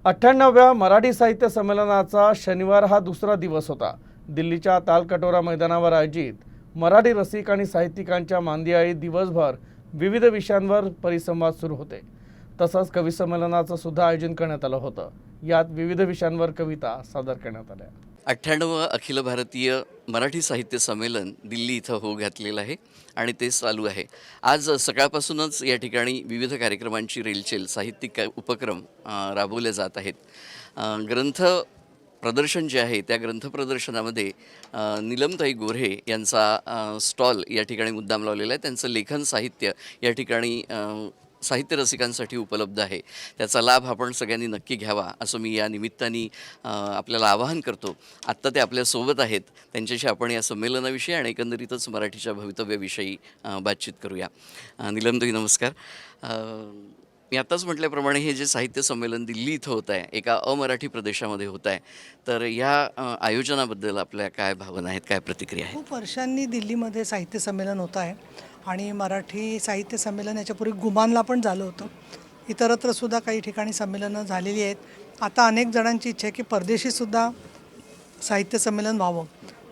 98व्या मराठी साहित्य संमेलनाचा शनिवार हा दुसरा दिवस होता। दिल्लीच्या तालकटोरा मैदानावर आयोजित मराठी रसिक आणि साहित्यिकांच्या मांदियाळी दिवसभर विविध विषयांवर परिसंवाद सुरू होते। तसंच कवी संमेलनाचं सुद्धा आयोजन करण्यात आलं होतं। यात विविध विषयांवर कविता सादर करण्यात आल्या। 98वं अखिल भारतीय मराठी साहित्य संमेलन दिल्ली इथं होऊ घातलेलं आहे आणि ते चालू आहे। आज सकाळपासूनच या ठिकाणी विविध कार्यक्रमांची रेलचेल साहित्यिक उपक्रम राबवले जात आहेत। ग्रंथ प्रदर्शन जे आहे त्या ग्रंथ प्रदर्शनामध्ये नीलमताई गोऱ्हे यांचा स्टॉल या ठिकाणी मुद्दाम लावलेला आहे। त्यांचं लेखन साहित्य या ठिकाणी साहित्य रसिकांसाठी उपलब्ध आहे। त्याचा लाभ आपण सगळ्यांनी नक्की घ्यावा असं मी या निमित्ताने आपल्याला आवाहन करतो। आत्ता ते आपल्यासोबत आहेत, त्यांच्याशी आपण या संमेलनाविषयी आणि एकंदरीतच मराठीच्या भवितव्याविषयी बातचीत करूया। नीलमताई नमस्कार। मी आत्ताच म्हटल्याप्रमाणे हे जे साहित्य संमेलन दिल्ली इथं होत आहे, एका अमराठी प्रदेशामध्ये होत आहे, तर या आयोजनाबद्दल आपल्या काय भावना आहेत, काय प्रतिक्रिया आहेत? खूप वर्षांनी दिल्लीमध्ये साहित्य संमेलन होत आहे आणि मराठी साहित्य संमेलन याच्यापूर्वी गुमानला पण झालं होतं। इतरत्रसुद्धा काही ठिकाणी संमेलनं झालेली आहेत। आता अनेक जणांची इच्छा आहे की परदेशीसुद्धा साहित्य संमेलन व्हावं।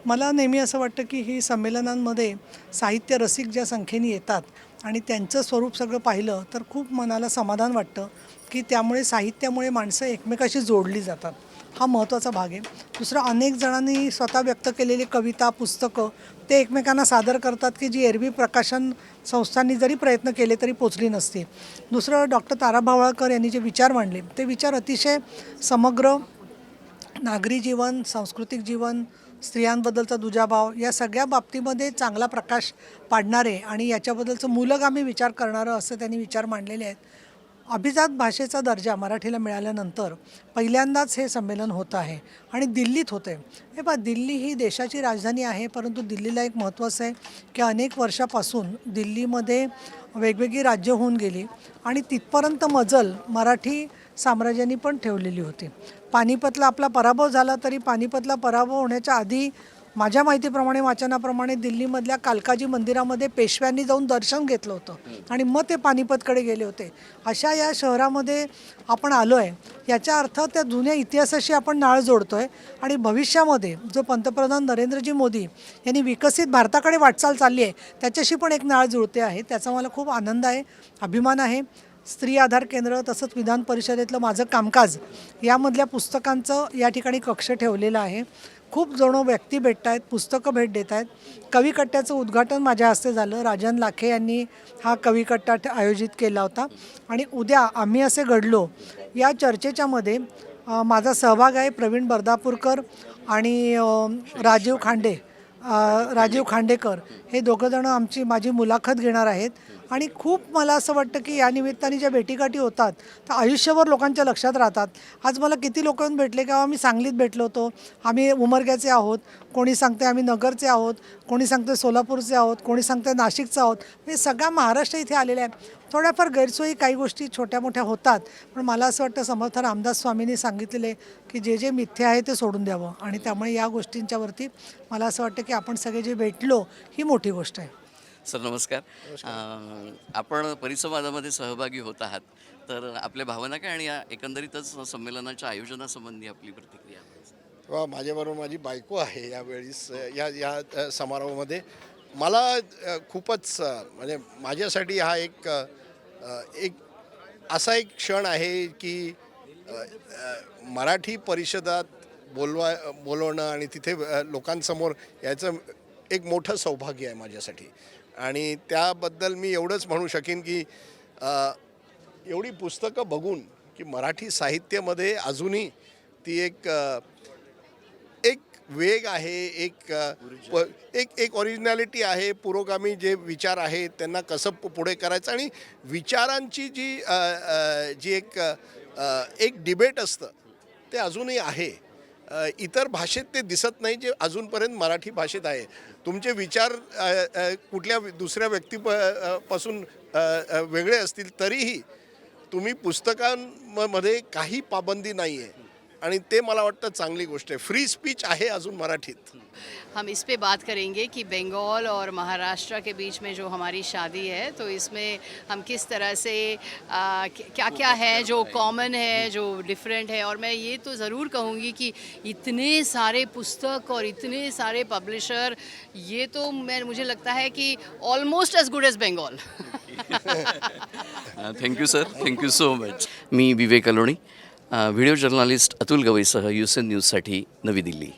मला नेहमी असं वाटतं की ही संमेलनांमध्ये साहित्य रसिक ज्या संख्येने येतात आणि त्यांचं स्वरूप सगळं पाहिलं तर खूप मनाला समाधान वाटतं की त्यामुळे साहित्यामुळे माणसं एकमेकाशी जोडली जातात। हा महत्त्वाचा भाग आहे। दुसरं, अनेक जणांनी स्वतः व्यक्त केलेली कविता, पुस्तकं ते एकमेकांना सादर करतात की जी एरवी प्रकाशन संस्थांनी जरी प्रयत्न केले तरी पोचली नसती। दुसरं, डॉक्टर तारा भावळकर यांनी जे विचार मांडले ते विचार अतिशय समग्र नागरी जीवन, सांस्कृतिक जीवन, स्त्रियांबद्दलचा दुजाभाव या सगळ्या बाबतीमध्ये चांगला प्रकाश पाडणारे आणि याच्याबद्दलचं मूलगामी विचार करणारं असं त्यांनी विचार मांडलेले आहेत। अभिजात भाषेचा दर्जा मराठीला मिळाल्यानंतर पहिल्यांदाच हे संमेलन होतं आहे आणि दिल्लीत होतं आहे। हे पहा, दिल्ली ही देशाची राजधानी आहे, परंतु दिल्लीला एक महत्त्वाचं आहे की अनेक वर्षापासून दिल्लीमध्ये वेगवेगळी राज्य होऊन गेली आणि तिथपर्यंत मजल मराठी साम्राज्याने पण ठेवलेली होती। पानिपतला आपला पराभव झाला तरी पानिपतला पराभव होण्याच्या आधी माझ्या माहितीप्रमाणे, वाचनाप्रमाणे दिल्लीमधल्या कालकाजी मंदिरामध्ये पेशव्यांनी जाऊन दर्शन घेतलं होतं आणि मग ते पानिपतकडे गेले होते। अशा या शहरामध्ये आपण आलो आहे, याचा अर्थ त्या जुन्या इतिहासाशी आपण नाळ जोडतो आहे आणि भविष्यामध्ये जो पंतप्रधान नरेंद्रजी मोदी यांनी विकसित भारताकडे वाटचाल चालली आहे त्याच्याशी पण एक नाळ जुळते आहे। त्याचा मला खूप आनंद आहे, अभिमान आहे। स्त्री आधार केंद्र तसंच विधान परिषदेतलं माझं कामकाज यामधल्या पुस्तकांचं या ठिकाणी कक्ष ठेवलेलं आहे। खूप जण व्यक्ती भेटत आहेत, पुस्तकं भेट देत आहेत। कविकट्ट्याचं उद्घाटन माझ्या हस्ते झालं। राजन लाखे यांनी हा कविकट्टा आयोजित केला होता आणि उद्या आम्ही असे घडलो या चर्चेच्यामध्ये माझा सहभाग आहे। प्रवीण बर्दापूरकर आणि राजीव खांडेकर हे दोघंजणं माझी मुलाखत घेणार आहेत आणि खूप मला असं वाटतं की या निमित्ताने ज्या भेटीगाठी होतात तर आयुष्यभर लोकांच्या लक्षात राहतात। आज मला किती लोक येऊन भेटले की आम्ही सांगलीत भेटलो होतो, आम्ही उमरग्याचे आहोत, कोणी सांगते आम्ही नगरचे आहोत, कोणी सांगते सोलापूरचे आहोत, कोणी सांगते नाशिकचं आहोत। म्हणजे सगळा महाराष्ट्र इथे आलेला आहे। थोड्याफार गैरसोयी काही गोष्टी छोट्या मोठ्या होतात, पण मला असं वाटतं समर्थ रामदास स्वामींनी सांगितलेले की जे जे मिथ्य आहे ते सोडून द्यावं आणि त्यामुळे या गोष्टींच्यावरती मला असं वाटतं की आपण सगळे जे भेटलो ही मोठी गोष्ट आहे। सर नमस्कार। आपण परिसंवादामध्ये सहभागी होत आहात, तर आपल्या भावना काय आणि या एकंदरीतच संमेलनाच्या आयोजनासंबंधी आपली प्रतिक्रिया? माझ्याबरोबर माझी बायको आहे यावेळेस या समारोहामध्ये। मला खूपच म्हणजे माझ्यासाठी हा एक असा एक क्षण आहे की मराठी परिषदात बोलवणं आणि तिथे लोकांसमोर याचं एक मोठं सौभाग्य आहे माझ्यासाठी आणि त्याबद्दल मी एवढंच म्हणू शकेन की एवढी पुस्तकं बघून की मराठी साहित्यामध्ये अजूनही ती एक वेग आहे, एक ओरिजिनॅलिटी आहे, पुरोगामी जे विचार आहेत त्यांना कसं पुढे करायचं आणि विचारांची जी एक डिबेट असतं ते अजूनही आहे। इतर भाषेत ते दिसत नाही जे अजूनपर्यंत मराठी भाषेत आहे। तुमचे विचार कुठल्या दुसऱ्या व्यक्तीपासून वेगळे असतील तरीही तुम्ही पुस्तकांमध्ये काही पाबंदी नाही आहे आणि ते मला वाटतं चांगली गोष्ट आहे. फ्री स्पीच आहे अजून मराठीत. हम इस पे बात करेंगे कि बंगाल और महाराष्ट्र के बीच में जो हमारी शादी है तो इसमें हम किस तरह से क्या क्या है जो कॉमन है, जो डिफरेंट है। और मैं ये तो ज़रूर कहूँगी कि इतने सारे पुस्तक और इतने सारे पब्लिशर, ये तो मुझे लगता है कि almost as good as Bengal. Thank you sir, thank you so much. मी विवेक अलोणी, व्हिडिओ जर्नलिस्ट अतुल गवईसह USN न्यूजसाठी नवी दिल्ली.